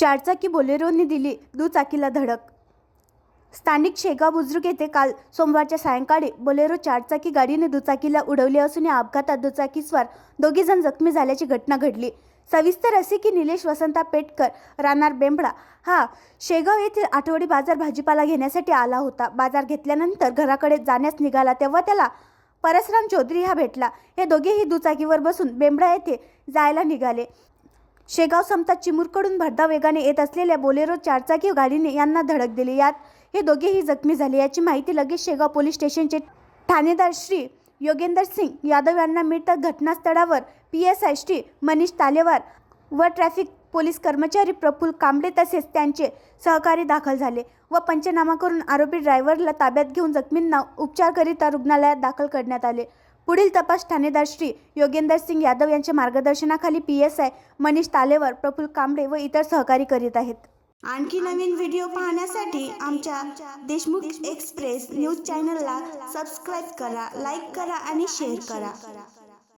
चारचाकी बोलेरोने दिली दुचाकीला धडक. स्थानिक शेगाव बुद्रुक येथे काल सोमवारच्या सायंकाळी बोलेरो चारचाकी गाडीने दुचाकीला उडवले असून या अपघातात दुचाकीस्वार दोघे जण जखमी झाल्याची घटना घडली. सविस्तर असे की निलेश वसंता पेटकर राहणार बेंबळा हा शेगाव येथील आठवडी बाजार भाजीपाला घेण्यासाठी आला होता. बाजार घेतल्यानंतर घराकडे जाण्यास निघाला तेव्हा त्याला परसराम चौधरी हा भेटला. हे दोघेही दुचाकीवर बसून बेंबळा येथे जायला निघाले. शेगाव समता चिमूरकडून भरधाव वेगाने येत असलेल्या बोलेरो चारचाकी गाडीने यांना धडक दिली. यात हे दोघेही जखमी झाले. याची माहिती लगेच शेगाव पोलीस स्टेशनचे ठाणेदार श्री योगेंद्र सिंग यादव यांना मिळताच घटनास्थळावर PSI श्री मनीष तालेवार व ट्रॅफिक पोलीस कर्मचारी प्रफुल्ल कांबळे तसेच त्यांचे सहकारी दाखल झाले व पंचनामा करून आरोपी ड्रायव्हरला ताब्यात घेऊन जखमींना उपचाराकरिता रुग्णालयात दाखल करण्यात आले. पुढील तपास ठाणेदार श्री योगेंद्र सिंग यादव यांच्या मार्गदर्शनाखाली PSI मनीष तालेवार, प्रफुल्ल कांबळे व इतर सहकारी करीत आहेत. आणखी नवीन व्हिडिओ पाहण्यासाठी आमच्या देशमुख एक्सप्रेस न्यूज चॅनलला सबस्क्राईब करा, लाईक करा आणि शेअर करा.